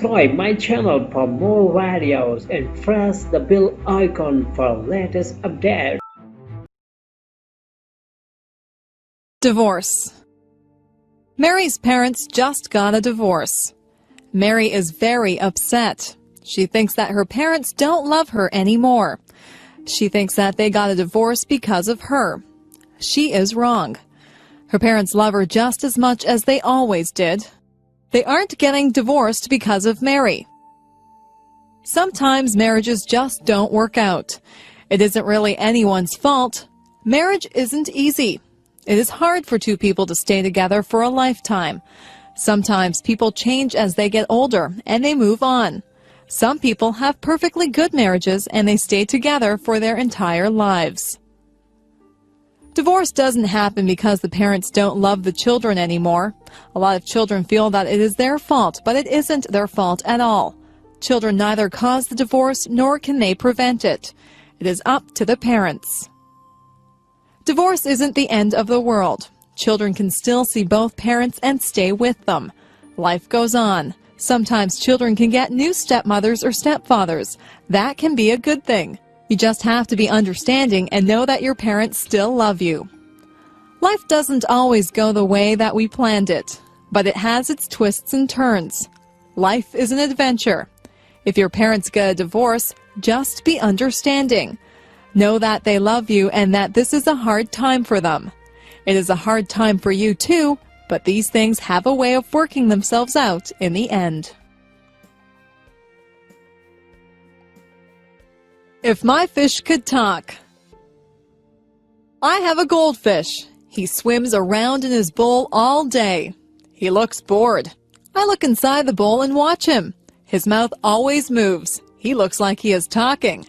subscribe my channel for more videos and press the bell icon for latest updates. Divorce. Mary's parents just got a divorce. Mary is very upset. She thinks that her parents don't love her anymore. She thinks that they got a divorce because of her. She is wrong. Her parents love her just as much as they always did. They aren't getting divorced because of Mary. Sometimes marriages just don't work out. It isn't really anyone's fault. Marriage isn't easy. It is hard for two people to stay together for a lifetime. Sometimes people change as they get older and they move on. Some people have perfectly good marriages and they stay together for their entire lives. Divorce doesn't happen because the parents don't love the children anymore. A lot of children feel that it is their fault, but it isn't their fault at all. Children neither cause the divorce nor can they prevent it. It is up to the parents. Divorce isn't the end of the world. Children can still see both parents and stay with them. Life goes on. Sometimes children can get new stepmothers or stepfathers. That can be a good thing. You just have to be understanding and know that your parents still love you. Life doesn't always go the way that we planned it, but it has its twists and turns. Life is an adventure. If your parents get a divorce, just be understanding. Know that they love you and that this is a hard time for them. It is a hard time for you too, but these things have a way of working themselves out in the end. If my fish could talk. I have a goldfish. He swims around in his bowl all day. He looks bored. I look inside the bowl and watch him. His mouth always moves. He looks like he is talking.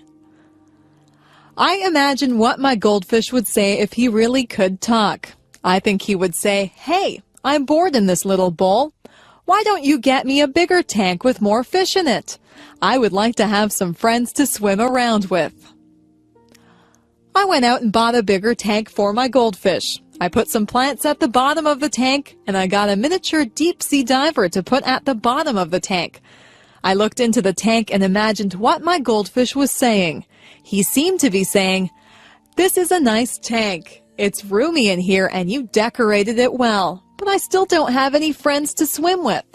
I imagine what my goldfish would say if he really could talk. I think he would say, "Hey, I'm bored in this little bowl. Why don't you get me a bigger tank with more fish in it? I would like to have some friends to swim around with." I went out and bought a bigger tank for my goldfish. I put some plants at the bottom of the tank, and I got a miniature deep-sea diver to put at the bottom of the tank. I looked into the tank and imagined what my goldfish was saying. He seemed to be saying, "This is a nice tank. It's roomy in here and you decorated it well, but I still don't have any friends to swim with."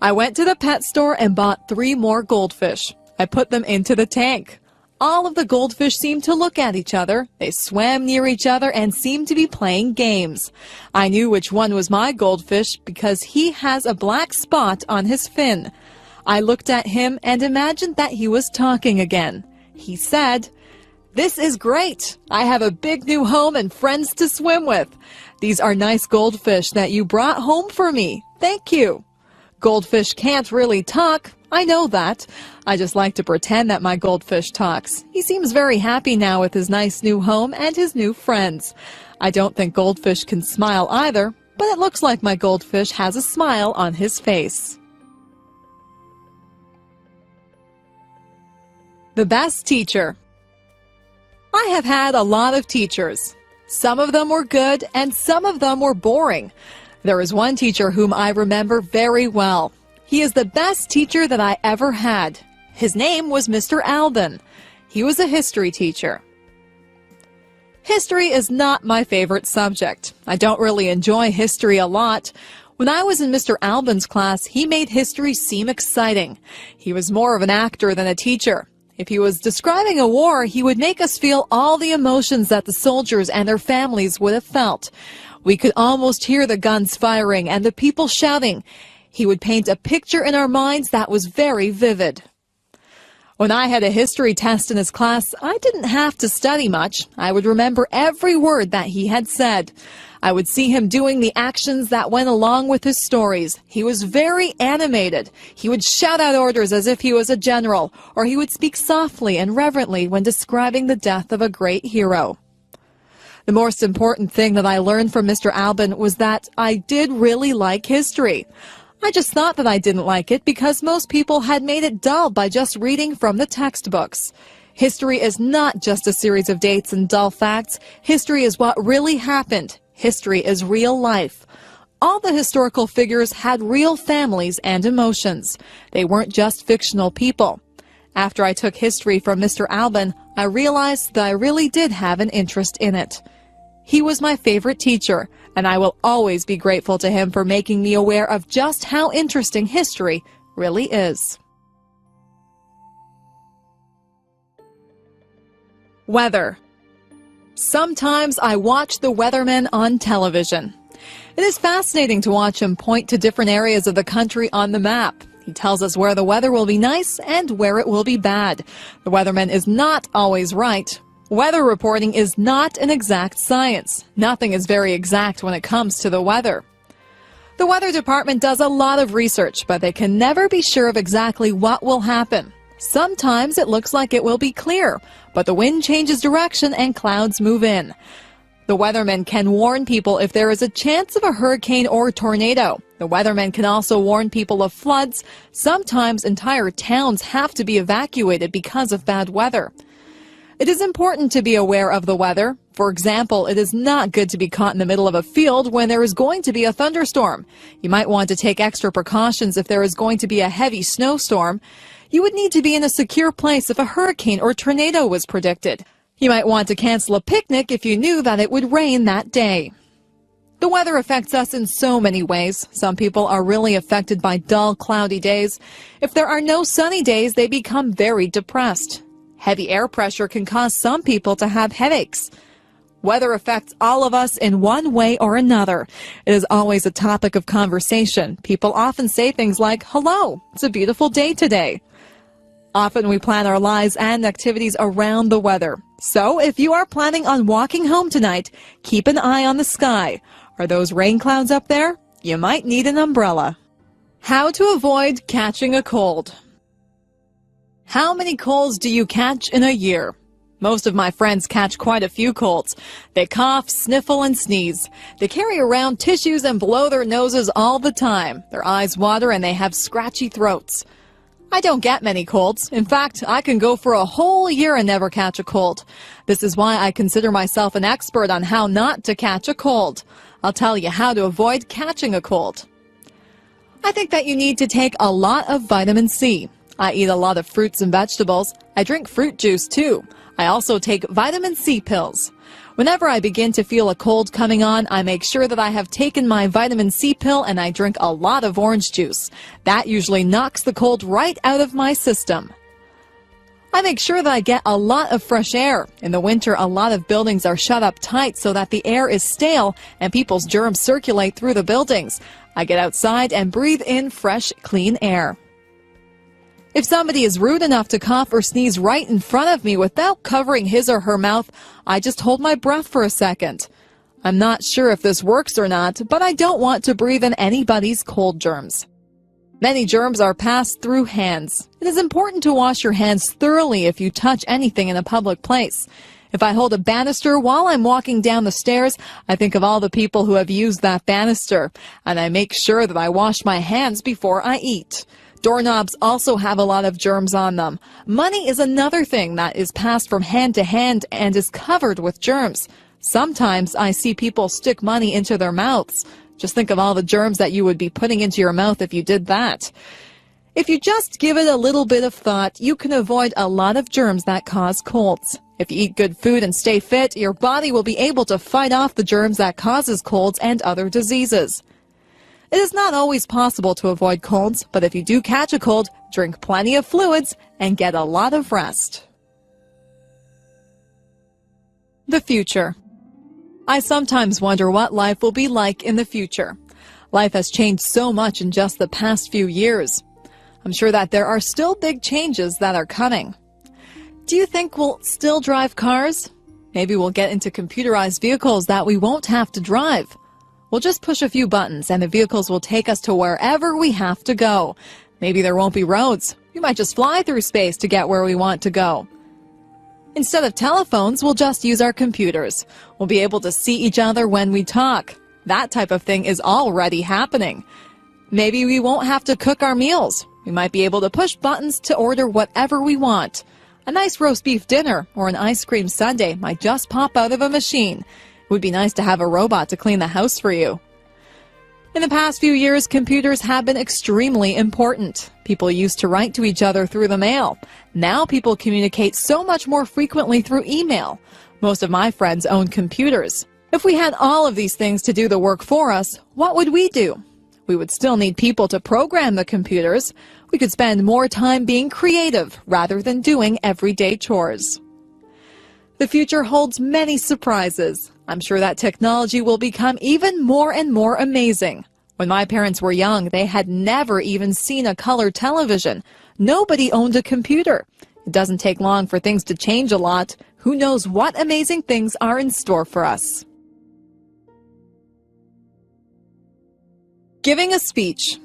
I went to the pet store and bought 3 more goldfish. I put them into the tank. All of the goldfish seemed to look at each other. They swam near each other and seemed to be playing games. I knew which one was my goldfish because he has a black spot on his fin. I looked at him and imagined that he was talking again. He said, "This is great. I have a big new home and friends to swim with. These are nice goldfish that you brought home for me. Thank you." Goldfish can't really talk. I know that. I just like to pretend that my goldfish talks. He seems very happy now with his nice new home and his new friends. I don't think goldfish can smile either, but it looks like my goldfish has a smile on his face. The best teacher. I have had a lot of teachers. Some of them were good and some of them were boring. There is one teacher whom I remember very well. He is the best teacher that I ever had. His name was Mr. Alban. He was a history teacher. History is not my favorite subject. I don't really enjoy history a lot. When I was in Mr. Alban's class, he made history seem exciting. He was more of an actor than a teacher. If he was describing a war, he would make us feel all the emotions that the soldiers and their families would have felt. We could almost hear the guns firing and the people shouting. He would paint a picture in our minds that was very vivid. When I had a history test in his class, I didn't have to study much. I would remember every word that he had said. I would see him doing the actions that went along with his stories. He was very animated. He would shout out orders as if he was a general, or he would speak softly and reverently when describing the death of a great hero. The most important thing that I learned from Mr. Alban was that I did really like history. I just thought that I didn't like it because most people had made it dull by just reading from the textbooks. History is not just a series of dates and dull facts. History is what really happened. History is real life. All the historical figures had real families and emotions. They weren't just fictional people. After I took history from Mr. Alban, I realized that I really did have an interest in it. He was my favorite teacher, and I will always be grateful to him for making me aware of just how interesting history really is. Weather. Sometimes I watch the weatherman on television. It is fascinating to watch him point to different areas of the country on the map. He tells us where the weather will be nice and where it will be bad. The weatherman is not always right. Weather reporting is not an exact science. Nothing is very exact when it comes to the weather. The weather department does a lot of research, but they can never be sure of exactly what will happen. Sometimes it looks like it will be clear, but the wind changes direction and clouds move in. The weatherman can warn people if there is a chance of a hurricane or tornado. The weatherman can also warn people of floods. Sometimes entire towns have to be evacuated because of bad weather. It is important to be aware of the weather. For example, it is not good to be caught in the middle of a field when there is going to be a thunderstorm. You might want to take extra precautions if there is going to be a heavy snowstorm. You would need to be in a secure place if a hurricane or tornado was predicted. You might want to cancel a picnic if you knew that it would rain that day. The weather affects us in so many ways. Some people are really affected by dull, cloudy days. If there are no sunny days, they become very depressed. Heavy air pressure can cause some people to have headaches. Weather affects all of us in one way or another. It is always a topic of conversation. People often say things like, "Hello, it's a beautiful day today." Often we plan our lives and activities around the weather. So if you are planning on walking home tonight, keep an eye on the sky. Are those rain clouds up there? You might need an umbrella. How to avoid catching a cold. How many colds do you catch in a year? Most of my friends catch quite a few colds. They cough, sniffle, and sneeze. They carry around tissues and blow their noses all the time. Their eyes water and they have scratchy throats. I don't get many colds. In fact, I can go for a whole year and never catch a cold. This is why I consider myself an expert on how not to catch a cold. I'll tell you how to avoid catching a cold. I think that you need to take a lot of vitamin C. I eat a lot of fruits and vegetables. I drink fruit juice too. I also take vitamin C pills. Whenever I begin to feel a cold coming on, I make sure that I have taken my vitamin C pill and I drink a lot of orange juice. That usually knocks the cold right out of my system. I make sure that I get a lot of fresh air. In the winter, a lot of buildings are shut up tight so that the air is stale and people's germs circulate through the buildings. I get outside and breathe in fresh, clean air. If somebody is rude enough to cough or sneeze right in front of me without covering his or her mouth, I just hold my breath for a second. I'm not sure if this works or not, but I don't want to breathe in anybody's cold germs. Many germs are passed through hands. It is important to wash your hands thoroughly if you touch anything in a public place. If I hold a banister while I'm walking down the stairs, I think of all the people who have used that banister, and I make sure that I wash my hands before I eat. Doorknobs also have a lot of germs on them. Money is another thing that is passed from hand to hand and is covered with germs. Sometimes I see people stick money into their mouths. Just think of all the germs that you would be putting into your mouth if you did that. If you just give it a little bit of thought, you can avoid a lot of germs that cause colds. If you eat good food and stay fit, your body will be able to fight off the germs that causes colds and other diseases. It is not always possible to avoid colds, but if you do catch a cold, drink plenty of fluids and get a lot of rest. The future. I sometimes wonder what life will be like in the future. Life has changed so much in just the past few years. I'm sure that there are still big changes that are coming. Do you think we'll still drive cars? Maybe we'll get into computerized vehicles that we won't have to drive. We'll just push a few buttons and the vehicles will take us to wherever we have to go. Maybe there won't be roads. We might just fly through space to get where we want to go. Instead of telephones, we'll just use our computers. We'll be able to see each other when we talk. That type of thing is already happening. Maybe we won't have to cook our meals. We might be able to push buttons to order whatever we want. A nice roast beef dinner or an ice cream sundae might just pop out of a machine. It would be nice to have a robot to clean the house for you. In the past few years, computers have been extremely important. People used to write to each other through the mail. Now people communicate so much more frequently through email. Most of my friends own computers. If we had all of these things to do the work for us, what would we do? We would still need people to program the computers. We could spend more time being creative rather than doing everyday chores. The future holds many surprises. I'm sure that technology will become even more and more amazing. When my parents were young, they had never even seen a color television. Nobody owned a computer. It doesn't take long for things to change a lot. Who knows what amazing things are in store for us? Giving a speech.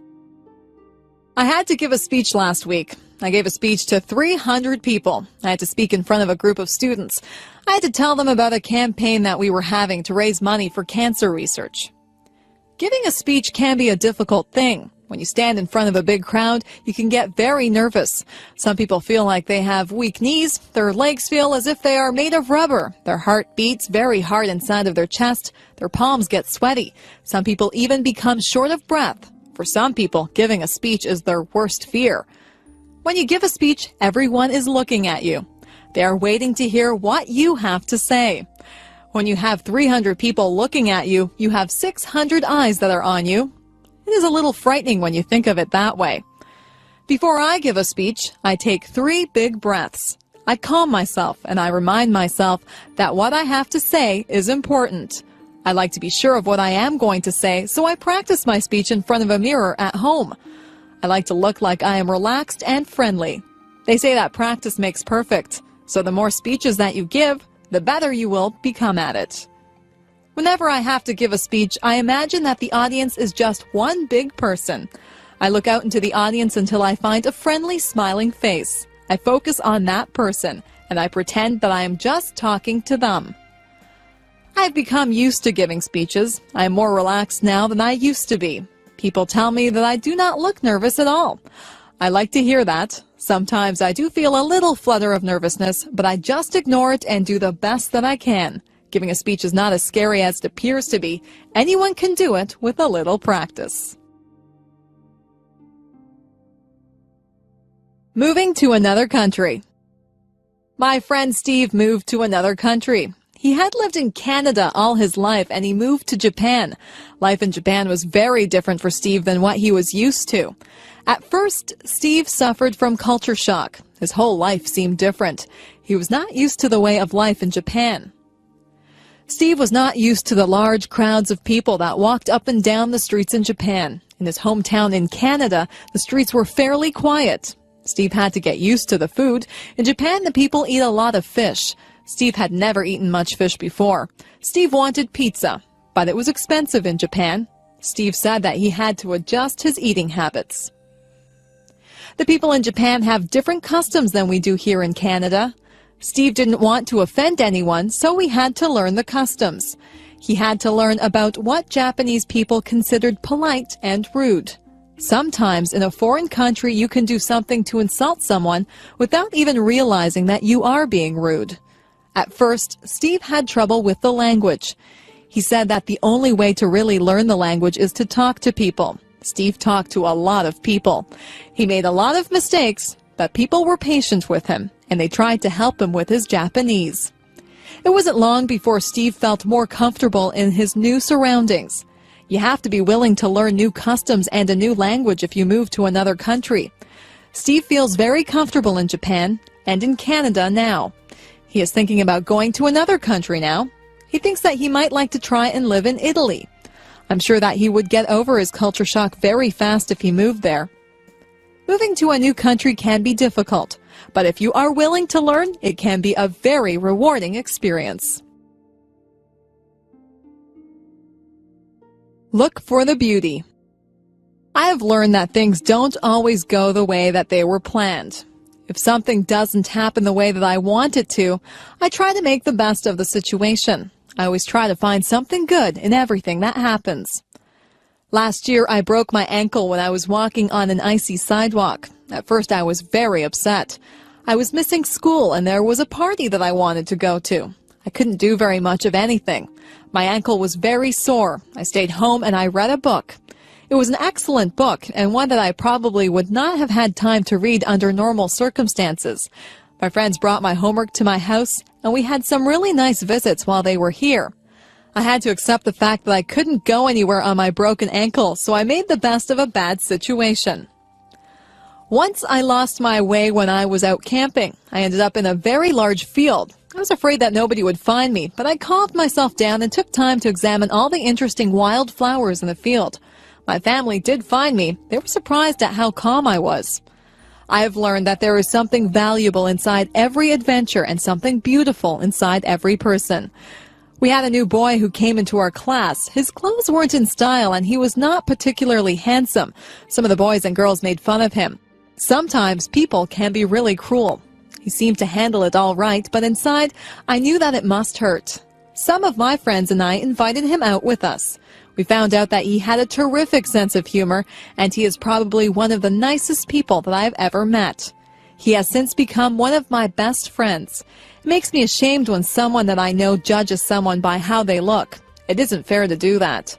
I had to give a speech last week. I gave a speech to 300 people. I had to speak in front of a group of students. I had to tell them about a campaign that we were having to raise money for cancer research. Giving a speech can be a difficult thing. When you stand in front of a big crowd, you can get very nervous. Some people feel like they have weak knees. Their legs feel as if they are made of rubber. Their heart beats very hard inside of their chest. Their palms get sweaty. Some people even become short of breath. For some people, giving a speech is their worst fear. When you give a speech, everyone is looking at you. They are waiting to hear what you have to say. When you have 300 people looking at you, you have 600 eyes that are on you. It is a little frightening when you think of it that way. Before I give a speech, I take 3 big breaths. I calm myself and I remind myself that what I have to say is important. I like to be sure of what I am going to say, so I practice my speech in front of a mirror at home. I like to look like I am relaxed and friendly. They say that practice makes perfect, so the more speeches that you give, the better you will become at it. Whenever I have to give a speech, I imagine that the audience is just one big person. I look out into the audience until I find a friendly, smiling face. I focus on that person, and I pretend that I am just talking to them. I've become used to giving speeches. I am more relaxed now than I used to be. People tell me that I do not look nervous at all. I like to hear that. Sometimes I do feel a little flutter of nervousness, but I just ignore it and do the best that I can. Giving a speech is not as scary as it appears to be. Anyone can do it with a little practice. Moving to another country. My friend Steve moved to another country. He had lived in Canada all his life and he moved to Japan. Life in Japan was very different for Steve than what he was used to. At first, Steve suffered from culture shock. His whole life seemed different. He was not used to the way of life in Japan. Steve was not used to the large crowds of people that walked up and down the streets in Japan. In his hometown in Canada, the streets were fairly quiet. Steve had to get used to the food. In Japan, the people eat a lot of fish. Steve had never eaten much fish before. Steve wanted pizza, but it was expensive in Japan. Steve said that he had to adjust his eating habits. The people in Japan have different customs than we do here in Canada. Steve didn't want to offend anyone, so he had to learn the customs. He had to learn about what Japanese people considered polite and rude. Sometimes in a foreign country you can do something to insult someone without even realizing that you are being rude. At first, Steve had trouble with the language. He said that the only way to really learn the language is to talk to people. Steve talked to a lot of people. He made a lot of mistakes, but people were patient with him, and they tried to help him with his Japanese. It wasn't long before Steve felt more comfortable in his new surroundings. You have to be willing to learn new customs and a new language if you move to another country. Steve feels very comfortable in Japan and in Canada now. He is thinking about going to another country now. He thinks that he might like to try and live in Italy. I'm sure that he would get over his culture shock very fast if he moved there. Moving to a new country can be difficult, but if you are willing to learn, it can be a very rewarding experience. Look for the beauty. I have learned that things don't always go the way that they were planned. If something doesn't happen the way that I want it to, I try to make the best of the situation. I always try to find something good in everything that happens. Last year, I broke my ankle when I was walking on an icy sidewalk. At first, I was very upset. I was missing school and there was a party that I wanted to go to. I couldn't do very much of anything. My ankle was very sore. I stayed home and I read a book. It was an excellent book and one that I probably would not have had time to read under normal circumstances. My friends brought my homework to my house, and we had some really nice visits while they were here. I had to accept the fact that I couldn't go anywhere on my broken ankle, so I made the best of a bad situation. Once I lost my way when I was out camping. I ended up in a very large field. I was afraid that nobody would find me, but I calmed myself down and took time to examine all the interesting wild flowers in the field. My family did find me. They were surprised at how calm I was. I have learned that there is something valuable inside every adventure and something beautiful inside every person. We had a new boy who came into our class. His clothes weren't in style and he was not particularly handsome. Some of the boys and girls made fun of him. Sometimes people can be really cruel. He seemed to handle it all right, but inside, I knew that it must hurt. Some of my friends and I invited him out with us. We found out that he had a terrific sense of humor, and he is probably one of the nicest people that I've ever met. He has since become one of my best friends. It makes me ashamed when someone that I know judges someone by how they look. It isn't fair to do that.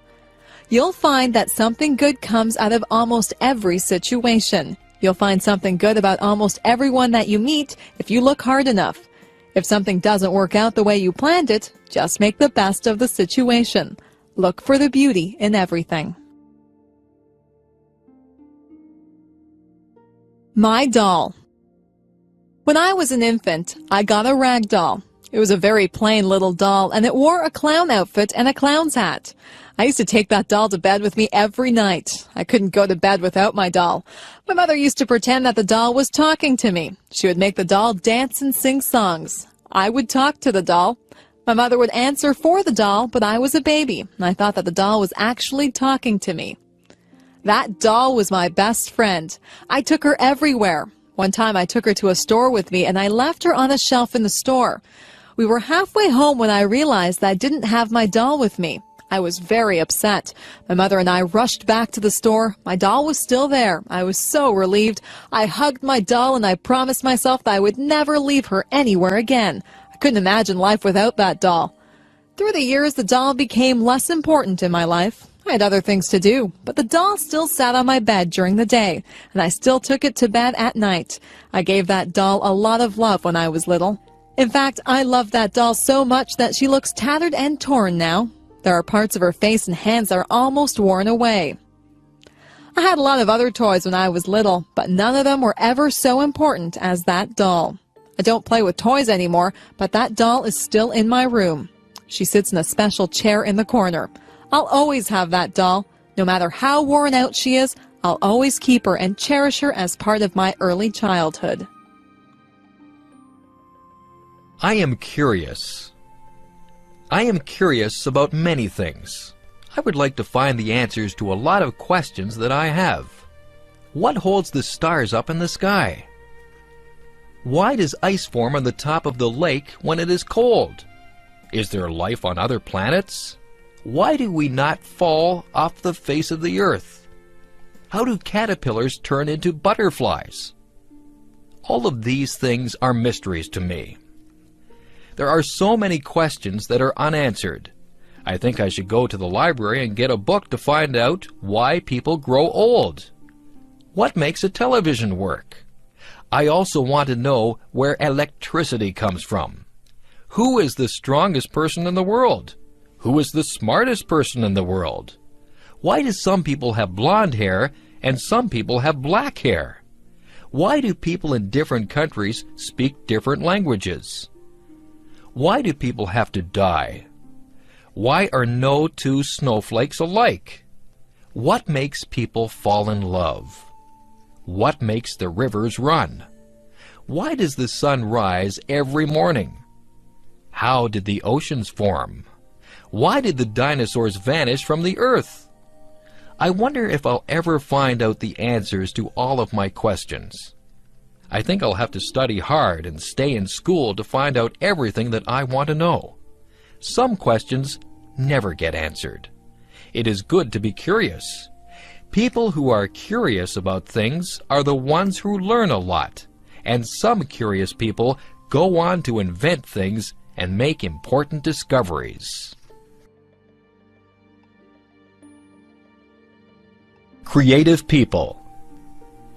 You'll find that something good comes out of almost every situation. You'll find something good about almost everyone that you meet if you look hard enough. If something doesn't work out the way you planned it, just make the best of the situation. Look for the beauty in everything. My doll. When I was an infant, I got a rag doll. It was a very plain little doll, and it wore a clown outfit and a clown's hat. I used to take that doll to bed with me every night. I couldn't go to bed without my doll. My mother used to pretend that the doll was talking to me. She would make the doll dance and sing songs. I would talk to the doll. My mother would answer for the doll, but I was a baby, and I thought that the doll was actually talking to me. That doll was my best friend. I took her everywhere. One time I took her to a store with me, and I left her on a shelf in the store. We were halfway home when I realized that I didn't have my doll with me. I was very upset. My mother and I rushed back to the store. My doll was still there. I was so relieved. I hugged my doll and I promised myself that I would never leave her anywhere again. I couldn't imagine life without that doll. Through the years, the doll became less important in my life. I had other things to do, but the doll still sat on my bed during the day, and I still took it to bed at night. I gave that doll a lot of love when I was little. In fact, I love that doll so much that she looks tattered and torn now. There are parts of her face and hands that are almost worn away. I had a lot of other toys when I was little, but none of them were ever so important as that doll. I don't play with toys anymore, but that doll is still in my room. She sits in a special chair in the corner. I'll always have that doll. No matter how worn out she is, I'll always keep her and cherish her as part of my early childhood. I am curious. I am curious about many things. I would like to find the answers to a lot of questions that I have. What holds the stars up in the sky? Why does ice form on the top of the lake when it is cold? Is there life on other planets? Why do we not fall off the face of the earth? How do caterpillars turn into butterflies? All of these things are mysteries to me. There are so many questions that are unanswered. I think I should go to the library and get a book to find out why people grow old. What makes a television work? I also want to know where electricity comes from. Who is the strongest person in the world? Who is the smartest person in the world? Why do some people have blonde hair and some people have black hair? Why do people in different countries speak different languages? Why do people have to die? Why are no two snowflakes alike? What makes people fall in love? What makes the rivers run? Why does the sun rise every morning? How did the oceans form? Why did the dinosaurs vanish from the earth? I wonder if I'll ever find out the answers to all of my questions. I think I'll have to study hard and stay in school to find out everything that I want to know. Some questions never get answered. It is good to be curious. People who are curious about things are the ones who learn a lot, and some curious people go on to invent things and make important discoveries. Creative people.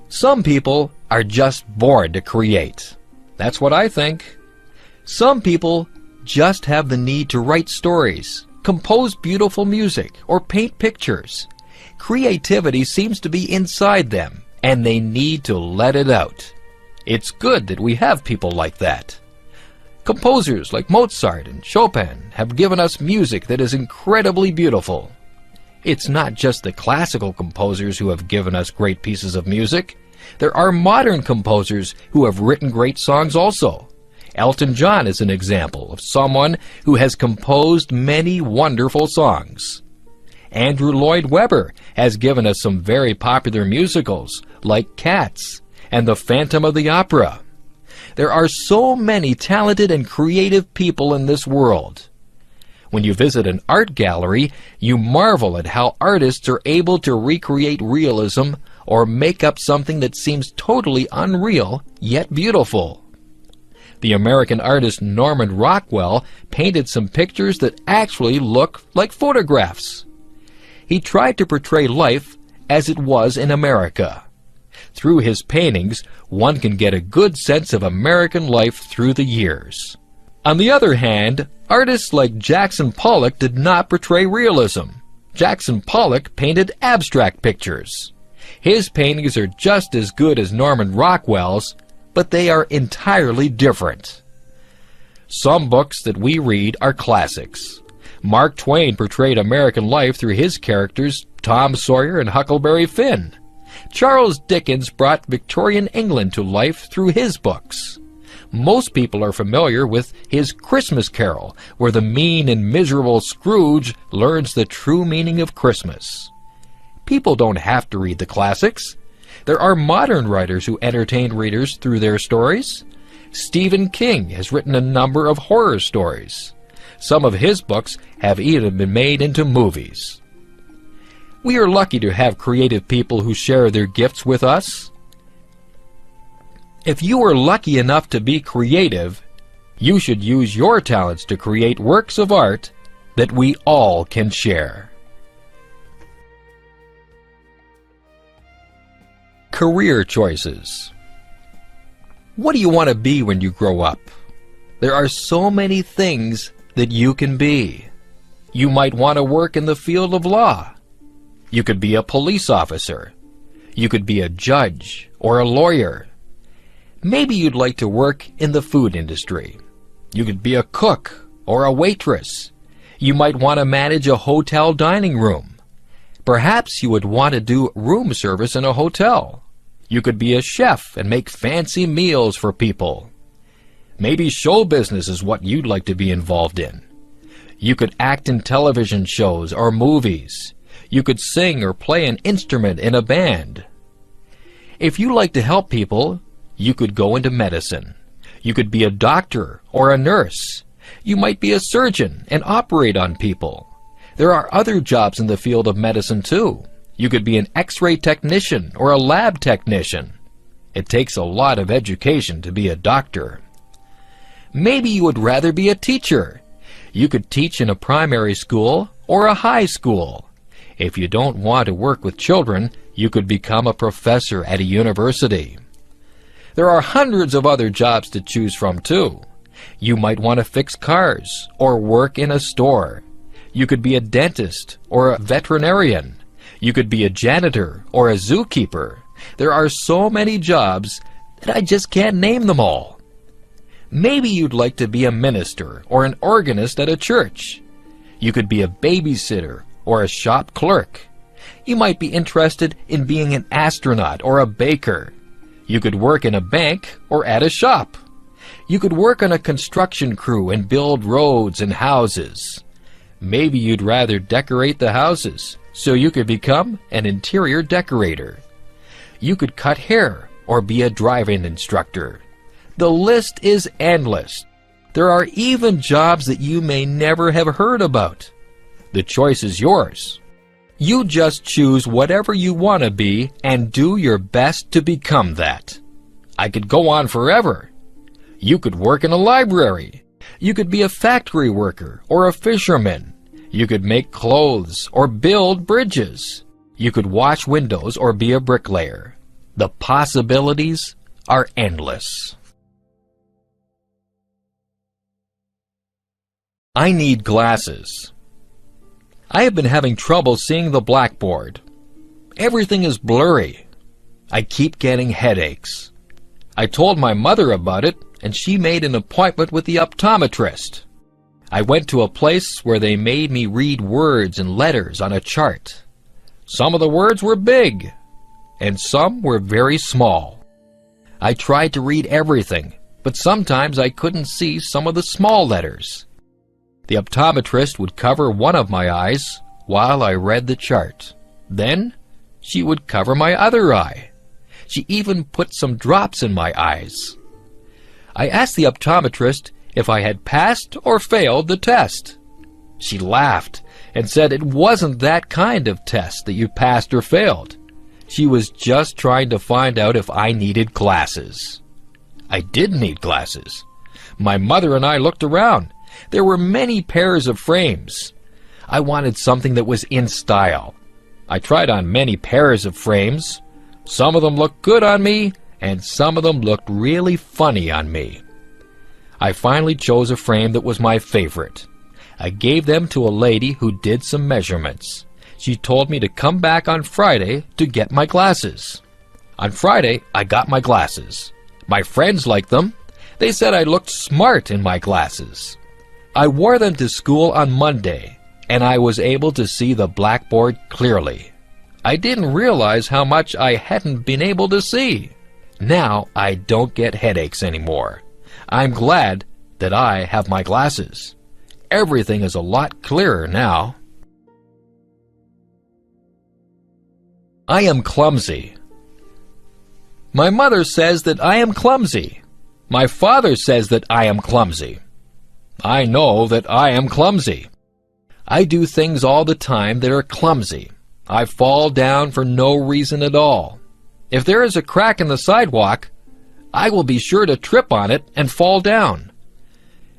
Some people are just born to create. That's what I think. Some people just have the need to write stories, compose beautiful music, or paint pictures. Creativity seems to be inside them, and they need to let it out. It's good that we have people like that. Composers like Mozart and Chopin have given us music that is incredibly beautiful. It's not just the classical composers who have given us great pieces of music. There are modern composers who have written great songs also. Elton John is an example of someone who has composed many wonderful songs. Andrew Lloyd Webber has given us some very popular musicals like Cats and The Phantom of the Opera. There are so many talented and creative people in this world. When you visit an art gallery, you marvel at how artists are able to recreate realism or make up something that seems totally unreal, yet beautiful. The American artist Norman Rockwell painted some pictures that actually look like photographs. He tried to portray life as it was in America. Through his paintings, one can get a good sense of American life through the years. On the other hand, artists like Jackson Pollock did not portray realism. Jackson Pollock painted abstract pictures. His paintings are just as good as Norman Rockwell's, but they are entirely different. Some books that we read are classics. Mark Twain portrayed American life through his characters Tom Sawyer and Huckleberry Finn. Charles Dickens brought Victorian England to life through his books. Most people are familiar with his Christmas Carol, where the mean and miserable Scrooge learns the true meaning of Christmas. People don't have to read the classics. There are modern writers who entertain readers through their stories. Stephen King has written a number of horror stories. Some of his books have even been made into movies. We are lucky to have creative people who share their gifts with us. If you are lucky enough to be creative, you should use your talents to create works of art that we all can share. Career choices. What do you want to be when you grow up? There are so many things that you can be. You might want to work in the field of law. You could be a police officer. You could be a judge or a lawyer. Maybe you'd like to work in the food industry. You could be a cook or a waitress. You might want to manage a hotel dining room. Perhaps you would want to do room service in a hotel. You could be a chef and make fancy meals for people. Maybe show business is what you'd like to be involved in. You could act in television shows or movies. You could sing or play an instrument in a band. If you like to help people, you could go into medicine. You could be a doctor or a nurse. You might be a surgeon and operate on people. There are other jobs in the field of medicine too. You could be an X-ray technician or a lab technician. It takes a lot of education to be a doctor. Maybe you would rather be a teacher. You could teach in a primary school or a high school. If you don't want to work with children, you could become a professor at a university. There are hundreds of other jobs to choose from too. You might want to fix cars or work in a store. You could be a dentist or a veterinarian. You could be a janitor or a zookeeper. There are so many jobs that I just can't name them all. Maybe you'd like to be a minister or an organist at a church. You could be a babysitter or a shop clerk. You might be interested in being an astronaut or a baker. You could work in a bank or at a shop. You could work on a construction crew and build roads and houses. Maybe you'd rather decorate the houses, so you could become an interior decorator. You could cut hair or be a driving instructor. The list is endless. There are even jobs that you may never have heard about. The choice is yours. You just choose whatever you want to be and do your best to become that. I could go on forever. You could work in a library. You could be a factory worker or a fisherman. You could make clothes or build bridges. You could wash windows or be a bricklayer. The possibilities are endless. I need glasses. I have been having trouble seeing the blackboard. Everything is blurry. I keep getting headaches. I told my mother about it, and she made an appointment with the optometrist. I went to a place where they made me read words and letters on a chart. Some of the words were big, and some were very small. I tried to read everything, but sometimes I couldn't see some of the small letters. The optometrist would cover one of my eyes while I read the chart. Then she would cover my other eye. She even put some drops in my eyes. I asked the optometrist if I had passed or failed the test. She laughed and said it wasn't that kind of test that you passed or failed. She was just trying to find out if I needed glasses. I did need glasses. My mother and I looked around. There were many pairs of frames. I wanted something that was in style. I tried on many pairs of frames. Some of them looked good on me, and some of them looked really funny on me. I finally chose a frame that was my favorite. I gave them to a lady who did some measurements. She told me to come back on Friday to get my glasses. On Friday, I got my glasses. My friends liked them. They said I looked smart in my glasses. I wore them to school on Monday, and I was able to see the blackboard clearly. I didn't realize how much I hadn't been able to see. Now I don't get headaches anymore. I'm glad that I have my glasses. Everything is a lot clearer now. I am clumsy. My mother says that I am clumsy. My father says that I am clumsy. I know that I am clumsy. I do things all the time that are clumsy. I fall down for no reason at all. If there is a crack in the sidewalk, I will be sure to trip on it and fall down.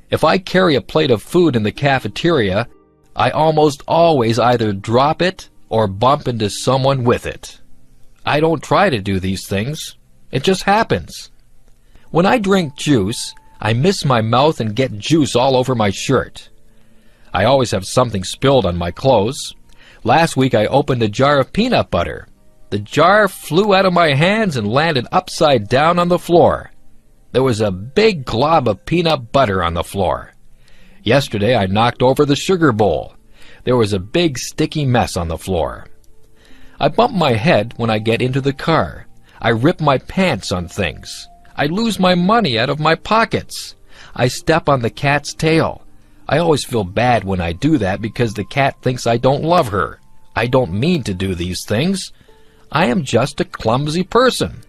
If I carry a plate of food in the cafeteria, I almost always either drop it or bump into someone with it. I don't try to do these things. It just happens. When I drink juice, I miss my mouth and get juice all over my shirt. I always have something spilled on my clothes. Last week I opened a jar of peanut butter. The jar flew out of my hands and landed upside down on the floor. There was a big glob of peanut butter on the floor. Yesterday I knocked over the sugar bowl. There was a big sticky mess on the floor. I bump my head when I get into the car. I rip my pants on things. I lose my money out of my pockets. I step on the cat's tail. I always feel bad when I do that because the cat thinks I don't love her. I don't mean to do these things. I am just a clumsy person.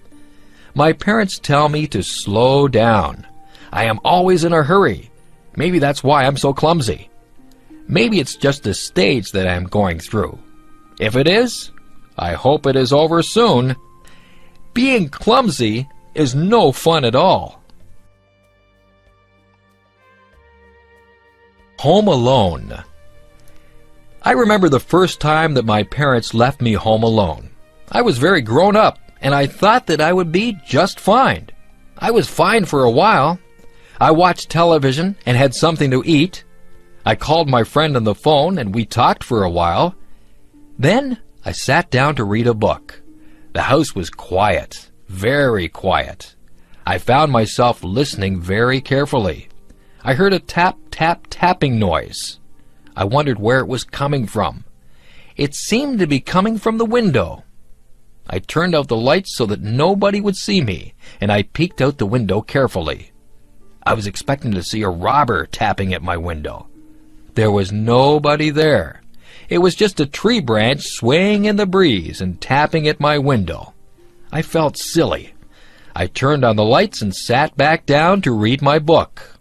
My parents tell me to slow down. I am always in a hurry. Maybe that's why I'm so clumsy. Maybe it's just a stage that I am going through. If it is, I hope it is over soon. Being clumsy is no fun at all. Home alone. I remember the first time that my parents left me home alone. I was very grown up, and I thought that I would be just fine. I was fine for a while. I watched television and had something to eat. I called my friend on the phone, and we talked for a while. Then I sat down to read a book. The house was quiet, very quiet. I found myself listening very carefully. I heard a tap, tap, tapping noise. I wondered where it was coming from. It seemed to be coming from the window. I turned out the lights so that nobody would see me, and I peeked out the window carefully. I was expecting to see a robber tapping at my window. There was nobody there. It was just a tree branch swaying in the breeze and tapping at my window. I felt silly. I turned on the lights and sat back down to read my book.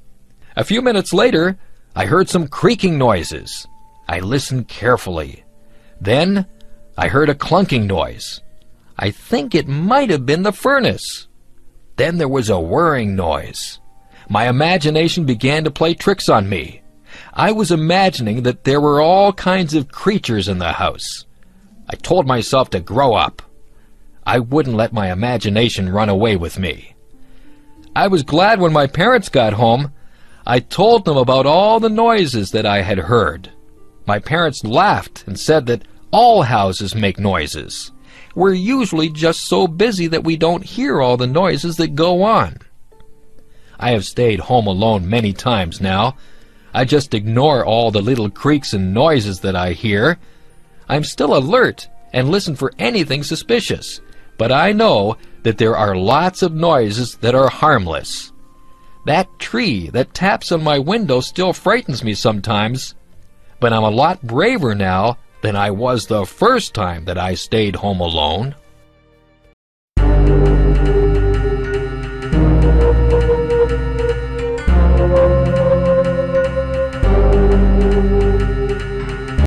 A few minutes later, I heard some creaking noises. I listened carefully. Then I heard a clunking noise. I think it might have been the furnace. Then there was a whirring noise. My imagination began to play tricks on me. I was imagining that there were all kinds of creatures in the house. I told myself to grow up. I wouldn't let my imagination run away with me. I was glad when my parents got home. I told them about all the noises that I had heard. My parents laughed and said that all houses make noises. We're usually just so busy that we don't hear all the noises that go on. I have stayed home alone many times now. I just ignore all the little creaks and noises that I hear. I'm still alert and listen for anything suspicious, but I know that there are lots of noises that are harmless. That tree that taps on my window still frightens me sometimes, but I'm a lot braver now than I was the first time that I stayed home alone.